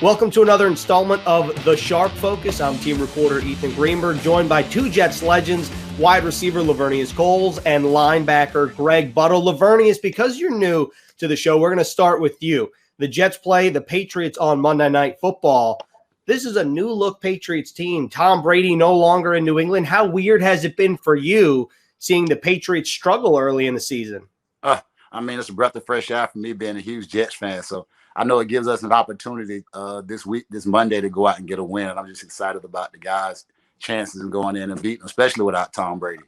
Welcome to another installment of The Sharp Focus. I'm team reporter Ethan Greenberg, joined by two Jets legends, wide receiver Laveranues and linebacker Greg Buttle. Laveranues, because you're new to the show, we're going to start with you. The Jets play the Patriots on Monday Night Football. This is a new-look Patriots team. Tom Brady no longer in New England. How weird has it been for you seeing the Patriots struggle early in the season? It's a breath of fresh air for me being a huge Jets fan. So I know it gives us an opportunity this Monday, to go out and get a win. And I'm just excited about the guys' chances of going in and beating, especially without Tom Brady.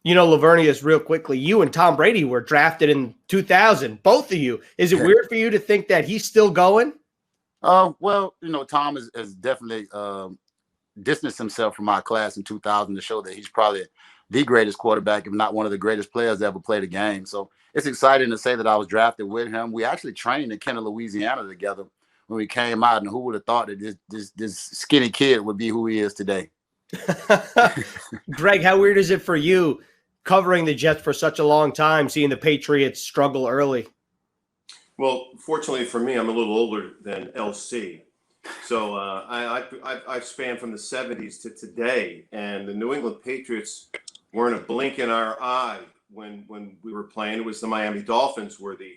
You know, Laveranues, real quickly, you and Tom Brady were drafted in 2000, both of you. Is it weird for you to think that he's still going? Tom has definitely distanced himself from our class in 2000 to show that he's probably the greatest quarterback, if not one of the greatest players to ever play the game. So it's exciting to say that I was drafted with him. We actually trained in Kenner, Louisiana together when we came out, and who would have thought that this skinny kid would be who he is today? Greg, how weird is it for you covering the Jets for such a long time, seeing the Patriots struggle early? Well, fortunately for me, I'm a little older than LC. So I've spanned from the 70s to today, and the New England Patriots weren't a blink in our eye when we were playing. It was the Miami Dolphins were the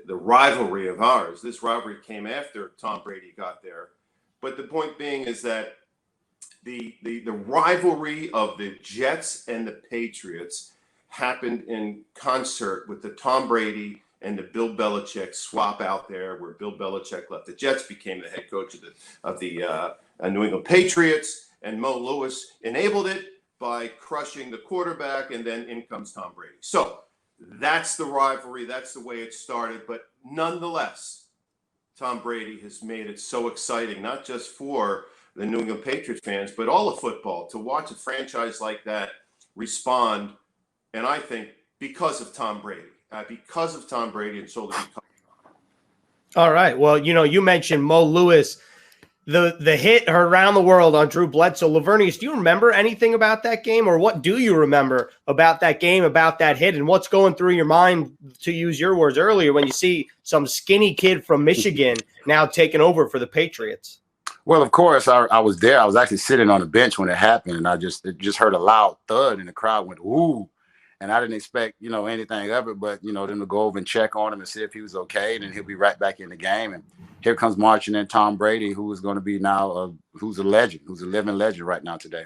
rivalry of ours. This rivalry came after Tom Brady got there. But the point being is that the rivalry of the Jets and the Patriots happened in concert with the Tom Brady and the Bill Belichick swap out there, where Bill Belichick left the Jets, became the head coach of the New England Patriots, and Mo Lewis enabled it by crushing the quarterback, and then in comes Tom Brady. So that's the rivalry. That's the way it started. But nonetheless, Tom Brady has made it so exciting, not just for the New England Patriots fans, but all of football, to watch a franchise like that respond. And I think because of Tom Brady. And so did he. All right. Well, you mentioned Mo Lewis, the hit around the world on Drew Bledsoe. Laveranues, do you remember anything about that game, or what do you remember about that game, about that hit, and what's going through your mind, to use your words earlier, when you see some skinny kid from Michigan now taking over for the Patriots? Well, of course, I was there. I was actually sitting on the bench when it happened, and I just heard a loud thud, and the crowd went, "Ooh." And I didn't expect, anything of it, but, them to go over and check on him and see if he was okay. And then he'll be right back in the game. And here comes marching in Tom Brady, who is going to be now, who's a legend, who's a living legend right now today.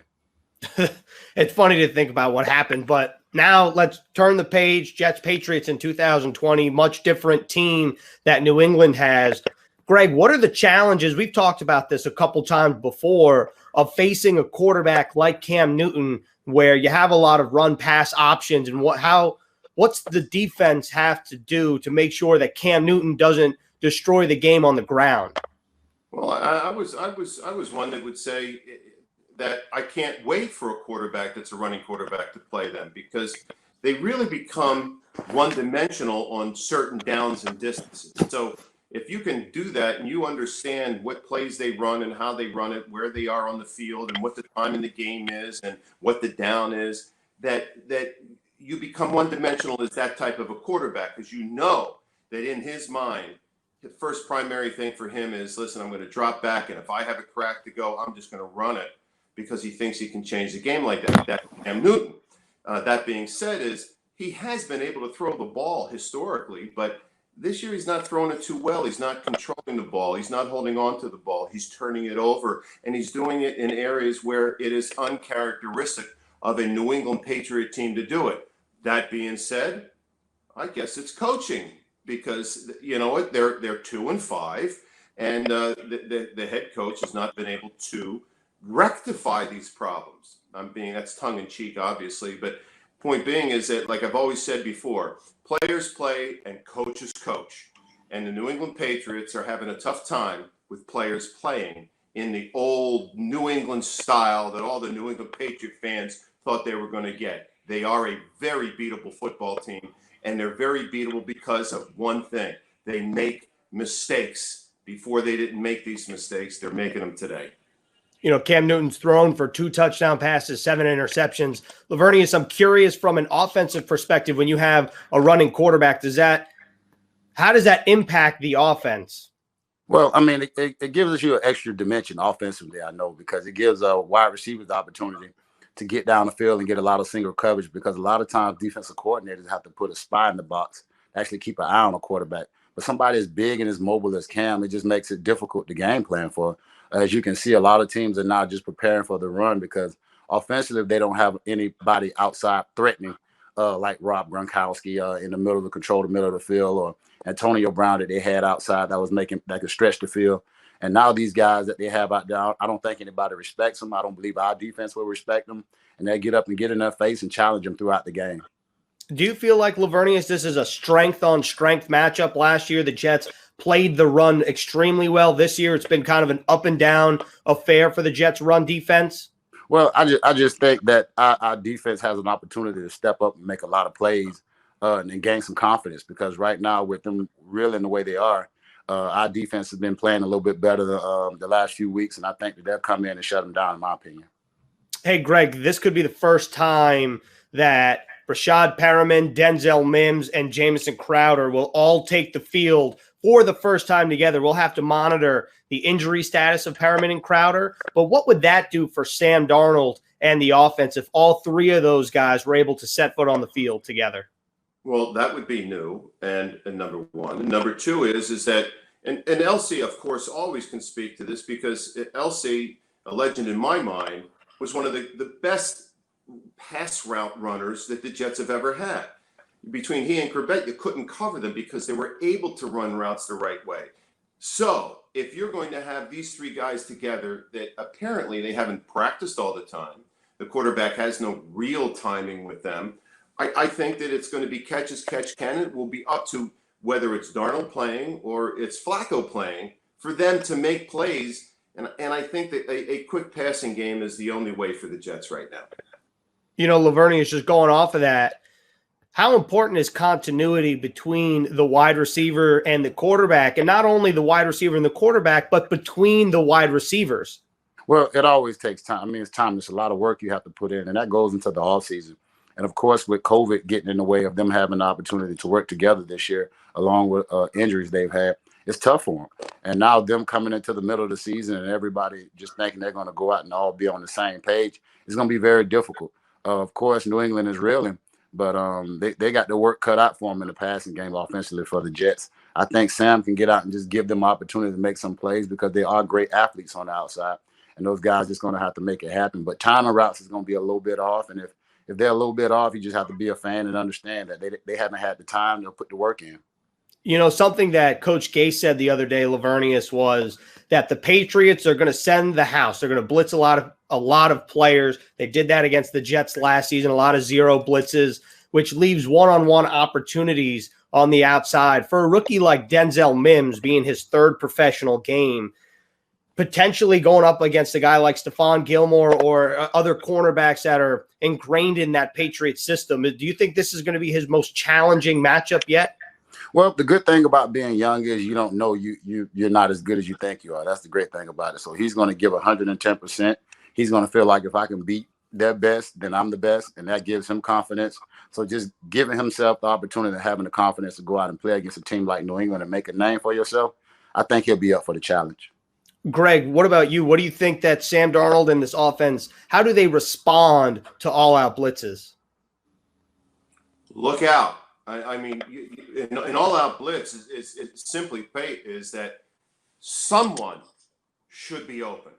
It's funny to think about what happened, but now let's turn the page. Jets Patriots in 2020, much different team that New England has. Greg, what are the challenges? We've talked about this a couple times before, of facing a quarterback like Cam Newton, where you have a lot of run pass options, and what's the defense have to do to make sure that Cam Newton doesn't destroy the game on the ground? Well, I was one that would say that I can't wait for a quarterback that's a running quarterback to play them, because they really become one-dimensional on certain downs and distances. So if you can do that and you understand what plays they run and how they run it, where they are on the field and what the time in the game is and what the down is, that you become one-dimensional as that type of a quarterback, because you know that in his mind, the first primary thing for him is, listen, I'm going to drop back, and if I have a crack to go, I'm just going to run it, because he thinks he can change the game like that. That's Cam Newton. That being said, he has been able to throw the ball historically, but this year he's not throwing it too well. He's not controlling the ball. He's not holding on to the ball. He's turning it over, and he's doing it in areas where it is uncharacteristic of a New England Patriot team to do it. That being said, I guess it's coaching, because you know what, they're 2-5, and the head coach has not been able to rectify these problems. That's tongue in cheek, obviously, but point being is that, like I've always said before, players play and coaches coach. And the New England Patriots are having a tough time with players playing in the old New England style that all the New England Patriot fans thought they were going to get. They are a very beatable football team, and they're very beatable because of one thing. They make mistakes. Before they didn't make these mistakes, they're making them today. Cam Newton's thrown for 2 touchdown passes, 7 interceptions. Laveranues, I'm curious, from an offensive perspective, when you have a running quarterback, how does that impact the offense? Well, I mean, it gives you an extra dimension offensively, I know, because it gives wide receivers the opportunity to get down the field and get a lot of single coverage, because a lot of times defensive coordinators have to put a spy in the box to actually keep an eye on a quarterback. But somebody as big and as mobile as Cam, it just makes it difficult to game plan for. As you can see, a lot of teams are now just preparing for the run because offensively, they don't have anybody outside threatening, like Rob Gronkowski in the middle of the control, the middle of the field, or Antonio Brown that they had outside that could stretch the field. And now these guys that they have out there, I don't think anybody respects them. I don't believe our defense will respect them. And they get up and get in their face and challenge them throughout the game. Do you feel like, Laveranues, this is a strength-on-strength matchup? Last year, the Jets played the run extremely well. This year, it's been kind of an up-and-down affair for the Jets' run defense. Well, I just think that our defense has an opportunity to step up and make a lot of plays and gain some confidence, because right now, with them reeling the way they are, our defense has been playing a little bit better the last few weeks, and I think that they'll come in and shut them down, in my opinion. Hey, Greg, this could be the first time that Rashad Perriman, Denzel Mims, and Jamison Crowder will all take the field for the first time together. We'll have to monitor the injury status of Perriman and Crowder. But what would that do for Sam Darnold and the offense if all three of those guys were able to set foot on the field together? Well, that would be new, and number one. And number two is that, and Elsie, of course, always can speak to this, because Elsie, a legend in my mind, was one of the best pass route runners that the Jets have ever had. Between he and Corbett, you couldn't cover them because they were able to run routes the right way. So if you're going to have these three guys together that apparently they haven't practiced all the time, the quarterback has no real timing with them, I think that it's going to be catch as catch can. It will be up to whether it's Darnold playing or it's Flacco playing for them to make plays. And I think that a quick passing game is the only way for the Jets right now. You know, Laveranues is just going off of that. How important is continuity between the wide receiver and the quarterback? And not only the wide receiver and the quarterback, but between the wide receivers? Well, it always takes time. I mean, it's time. There's a lot of work you have to put in, and that goes into the offseason. And, of course, with COVID getting in the way of them having the opportunity to work together this year, along with injuries they've had, it's tough for them. And now them coming into the middle of the season and everybody just thinking they're going to go out and all be on the same page, it's going to be very difficult. Of course, New England is reeling, but they got the work cut out for them in the passing game offensively for the Jets. I think Sam can get out and just give them opportunity to make some plays, because they are great athletes on the outside, and those guys just going to have to make it happen. But timing routes is going to be a little bit off, and if they're a little bit off, you just have to be a fan and understand that they haven't had the time to put the work in. You know, something that Coach Gase said the other day, Laveranues, was that the Patriots are going to send the house. They're going to blitz a lot of players. They did that against the Jets last season, a lot of zero blitzes, which leaves one-on-one opportunities on the outside. For a rookie like Denzel Mims, being his third professional game, potentially going up against a guy like Stephon Gilmore or other cornerbacks that are ingrained in that Patriot system, do you think this is going to be his most challenging matchup yet? Well, the good thing about being young is you don't know you're not as good as you think you are. That's the great thing about it. So he's going to give 110%. He's going to feel like if I can beat their best, then I'm the best, and that gives him confidence. So just giving himself the opportunity and having the confidence to go out and play against a team like New England and make a name for yourself, I think he'll be up for the challenge. Greg, what about you? What do you think that Sam Darnold and this offense, how do they respond to all-out blitzes? Look out. I mean, an all-out blitz is simply is that someone should be open,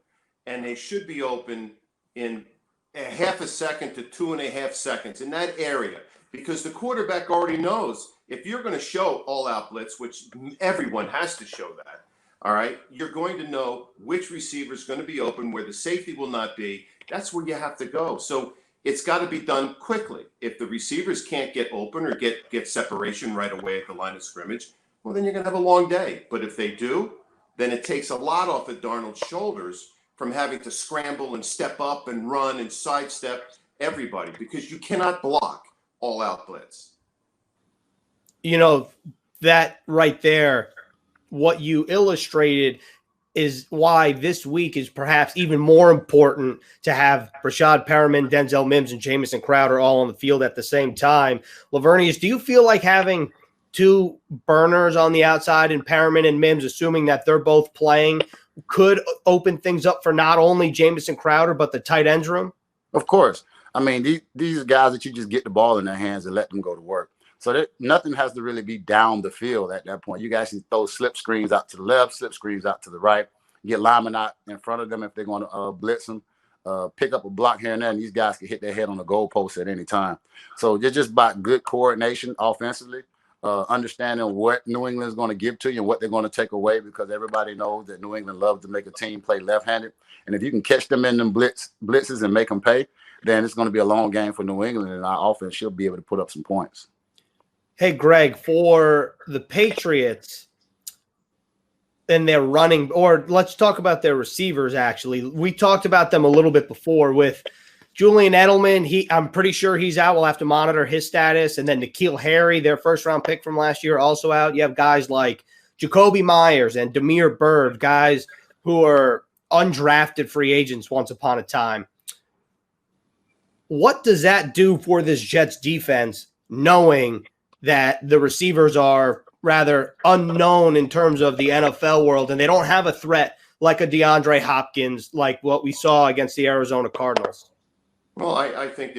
and they should be open in a half a second to 2.5 seconds in that area, because the quarterback already knows if you're going to show all-out blitz, which everyone has to show that, all right, you're going to know which receiver is going to be open, where the safety will not be. That's where you have to go. So it's got to be done quickly. If the receivers can't get open or get separation right away at the line of scrimmage, well, then you're going to have a long day. But if they do, then it takes a lot off of Darnold's shoulders from having to scramble and step up and run and sidestep everybody, because you cannot block all-out blitz. You know, that right there, what you illustrated is why this week is perhaps even more important to have Rashad Perriman, Denzel Mims, and Jamison Crowder all on the field at the same time. Laveranues, do you feel like having two burners on the outside in Perriman and Mims, assuming that they're both playing, could open things up for not only Jamison Crowder, but the tight ends room? Of course. I mean, these guys that you just get the ball in their hands and let them go to work. So nothing has to really be down the field at that point. You guys can throw slip screens out to the left, slip screens out to the right, get linemen out in front of them if they're going to blitz them, pick up a block here and there, and these guys can hit their head on the goalpost at any time. So it's just about good coordination offensively, understanding what New England is going to give to you and what they're going to take away, because everybody knows that New England loves to make a team play left-handed. And if you can catch them in them blitzes and make them pay, then it's going to be a long game for New England, and our offense should be able to put up some points. Hey, Greg, for the Patriots and their running, or let's talk about their receivers, actually. We talked about them a little bit before with Julian Edelman. I'm pretty sure he's out. We'll have to monitor his status. And then N'Keal Harry, their first-round pick from last year, also out. You have guys like Jacoby Myers and Damiere Byrd, guys who are undrafted free agents once upon a time. What does that do for this Jets defense, knowing that the receivers are rather unknown in terms of the NFL world and they don't have a threat like a DeAndre Hopkins, like what we saw against the Arizona Cardinals? Well, I think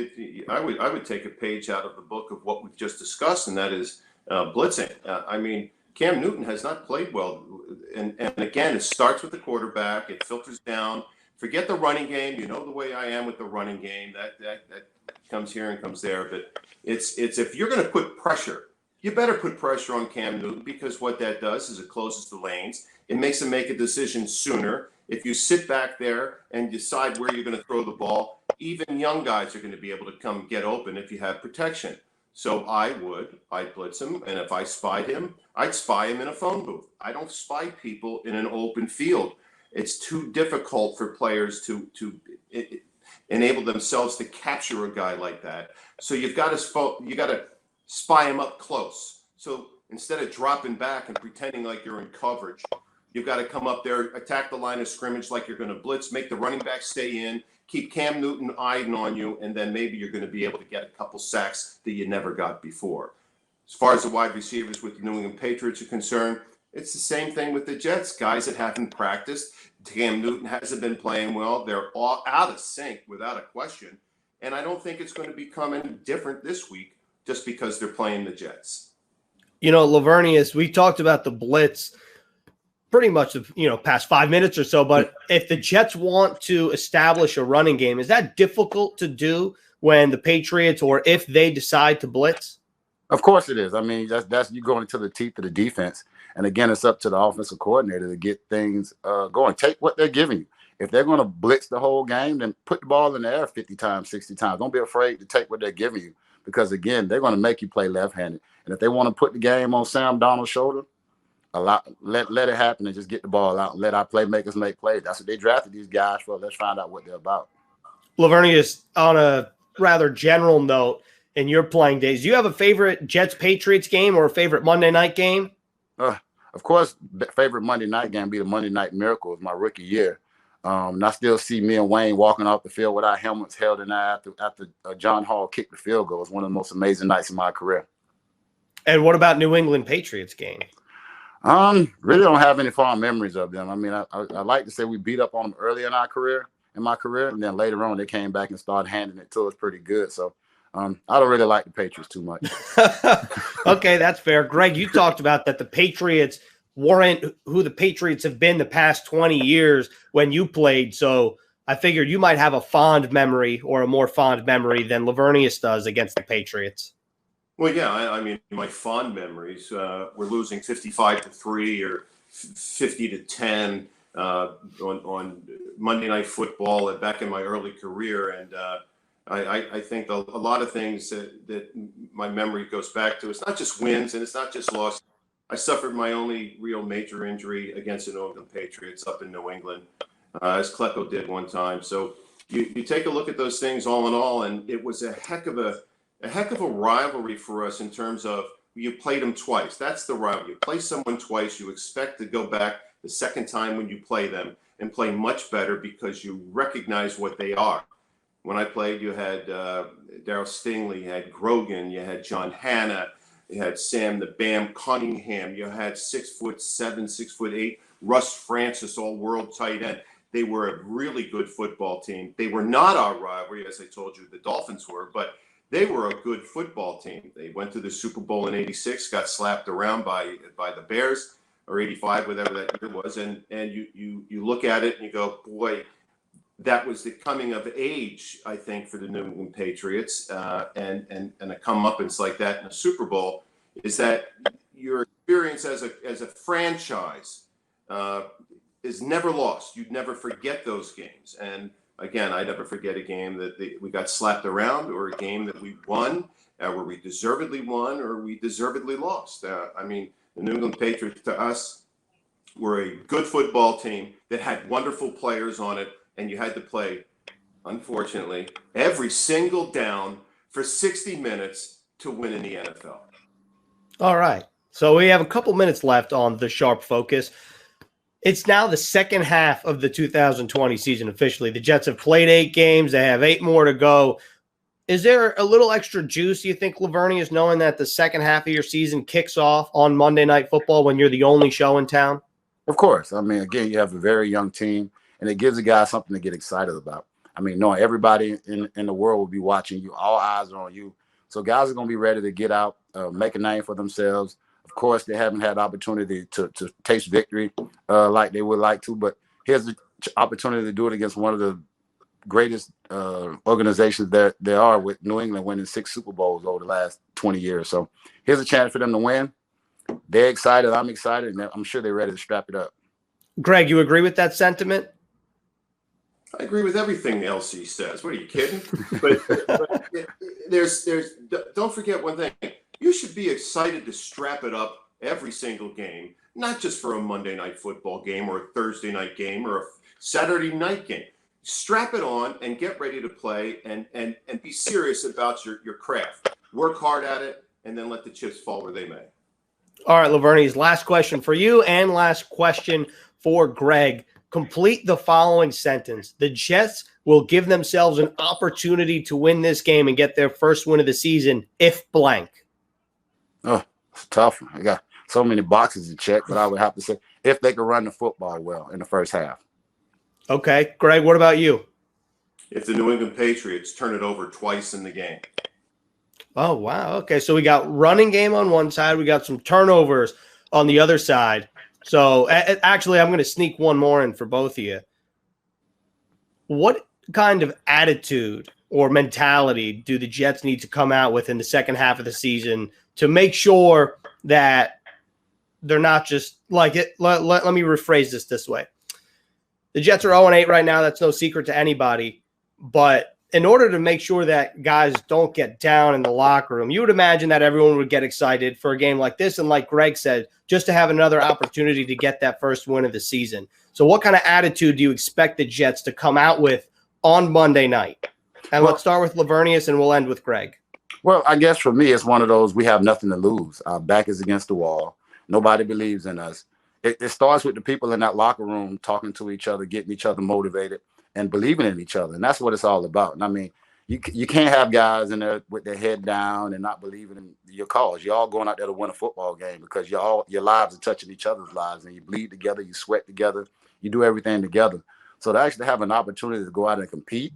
I would take a page out of the book of what we've just discussed, and that is blitzing. I mean, Cam Newton has not played well. And again, it starts with the quarterback. It filters down. Forget the running game. You know the way I am with the running game. That comes here and comes there. But it's if you're going to put pressure, you better put pressure on Cam Newton, because what that does is it closes the lanes. It makes him make a decision sooner. If you sit back there and decide where you're going to throw the ball, even young guys are going to be able to come get open if you have protection. So I'd blitz him, and if I spied him, I'd spy him in a phone booth. I don't spy people in an open field. It's too difficult for players to enable themselves to capture a guy like that. So you got to spy him up close. So instead of dropping back and pretending like you're in coverage, you've got to come up there, attack the line of scrimmage like you're going to blitz, make the running back stay in, keep Cam Newton eyeing on you, and then maybe you're going to be able to get a couple sacks that you never got before. As far as the wide receivers with the New England Patriots are concerned, it's the same thing with the Jets. Guys that haven't practiced. Cam Newton hasn't been playing well. They're all out of sync without a question. And I don't think it's going to become any different this week just because they're playing the Jets. You know, Laveranues, we talked about the blitz pretty much past 5 minutes or so. But if the Jets want to establish a running game, is that difficult to do when the Patriots, or if they decide to blitz? Of course it is. I mean, that's you going into the teeth of the defense. And again, it's up to the offensive coordinator to get things going. Take what they're giving you. If they're going to blitz the whole game, then put the ball in the air 50 times, 60 times. Don't be afraid to take what they're giving you, because, again, they're going to make you play left-handed. And if they want to put the game on Sam Darnold's shoulder, let it happen and just get the ball out and let our playmakers make plays. That's what they drafted these guys for. Let's find out what they're about. Laveranues, on a rather general note, in your playing days, do you have a favorite Jets-Patriots game or a favorite Monday night game? Of course, favorite Monday night game be the Monday Night Miracle of my rookie year. And I still see me and Wayne walking off the field with our helmets held in our after John Hall kicked the field goal. It was one of the most amazing nights of my career. And what about New England Patriots game? Really don't have any fond memories of them. I mean, I like to say we beat up on them early in my career, and then later on they came back and started handing it to us pretty good. So I don't really like the Patriots too much. Okay, that's fair. Greg, you talked about that the Patriots weren't who the Patriots have been the past 20 years when you played. So I figured you might have a fond memory, or a more fond memory than Laveranues does, against the Patriots. Well, yeah, I mean, my fond memories, we're losing 55-3 or 50-10 on Monday Night Football back in my early career. And I think a lot of things that my memory goes back to, it's not just wins and it's not just losses. I suffered my only real major injury against the New England Patriots up in New England, as Klecko did one time. So you take a look at those things all in all, and it was a heck of a rivalry for us in terms of you played them twice. That's the rivalry. You play someone twice, you expect to go back the second time when you play them and play much better because you recognize what they are. When I played, you had Darryl Stingley, you had Grogan, you had John Hanna, You had Sam the Bam Cunningham. You had 6'7", 6'8", Russ Francis, all-world tight end. They were a really good football team. They were not our rivalry, as I told you, the Dolphins were, but they were a good football team. They went to the Super Bowl in '86, got slapped around by the Bears, or '85, whatever that year was, and you look at it and you go, boy, that was the coming of age, I think, for the New England Patriots, and a comeuppance like that in a Super Bowl is that your experience as a franchise is never lost. You'd never forget those games. And again, I never forget a game that we got slapped around, or a game that we won, where we deservedly won or we deservedly lost. I mean, the New England Patriots to us were a good football team that had wonderful players on it, and you had to play, unfortunately, every single down for 60 minutes to win in the NFL. All right. So we have a couple minutes left on the Sharp Focus. It's now the second half of the 2020 season officially. The Jets have played 8 games. They have 8 more to go. Is there a little extra juice, you think, Laveranues, knowing that the second half of your season kicks off on Monday Night Football when you're the only show in town? Of course. I mean, again, you have a very young team, and it gives the guys something to get excited about. I mean, knowing everybody in the world will be watching you. All eyes are on you. So guys are going to be ready to get out, make a name for themselves. Of course, they haven't had the opportunity to taste victory like they would like to, but here's the opportunity to do it against one of the greatest organizations that there are, with New England winning 6 Super Bowls over the last 20 years. So here's a chance for them to win. They're excited. I'm excited, and I'm sure they're ready to strap it up. Greg, you agree with that sentiment? I agree with everything LC says. What are you kidding? but there's don't forget one thing. You should be excited to strap it up every single game, not just for a Monday Night Football game or a Thursday night game or a Saturday night game. Strap it on and get ready to play, and be serious about your craft. Work hard at it, and then let the chips fall where they may. All right, Laveranues, last question for you and last question for Greg. Complete the following sentence. The Jets will give themselves an opportunity to win this game and get their first win of the season if blank. Oh, it's tough. I got so many boxes to check, but I would have to say if they could run the football well in the first half. Okay. Greg, what about you? If the New England Patriots turn it over twice in the game. Oh, wow. Okay, so we got running game on one side. We got some turnovers on the other side. So actually, I'm going to sneak one more in for both of you. What kind of attitude or mentality do the Jets need to come out with in the second half of the season to make sure that they're not just like it? Let me rephrase this way. The Jets are 0-8 right now. That's no secret to anybody. But in order to make sure that guys don't get down in the locker room, you would imagine that everyone would get excited for a game like this. And like Greg said, just to have another opportunity to get that first win of the season. So what kind of attitude do you expect the Jets to come out with on Monday night? And let's start with Laveranues and we'll end with Greg. Well, I guess for me, it's one of those, we have nothing to lose. Our back is against the wall. Nobody believes in us. It starts with the people in that locker room talking to each other, getting each other motivated, and believing in each other. And that's what it's all about. And I mean, you can't have guys in there with their head down and not believing in your cause. You're all going out there to win a football game because your lives are touching each other's lives, and you bleed together, you sweat together, you do everything together. So to actually have an opportunity to go out and compete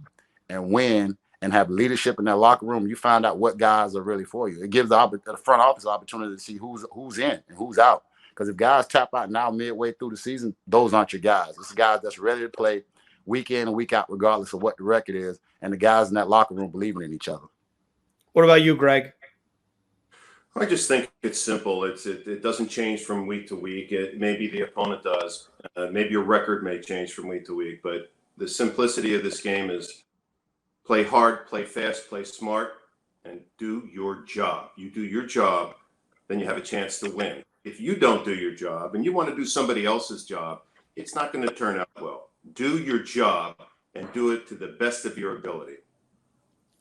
and win and have leadership in that locker room, you find out what guys are really for you. It gives the front office opportunity to see who's in and who's out. Because if guys tap out now midway through the season, those aren't your guys. It's the guys that's ready to play week in and week out, regardless of what the record is, and the guys in that locker room believing in each other. What about you, Greg? I just think it's simple. It doesn't change from week to week. Maybe the opponent does. Maybe your record may change from week to week. But the simplicity of this game is play hard, play fast, play smart, and do your job. You do your job, then you have a chance to win. If you don't do your job and you want to do somebody else's job, it's not going to turn out well. Do your job and do it to the best of your ability.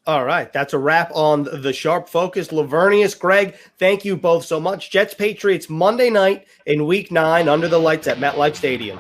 All right. That's a wrap on the Sharp Focus. Laveranues, Greg, thank you both so much. Jets Patriots Monday night in Week 9 under the lights at MetLife Stadium.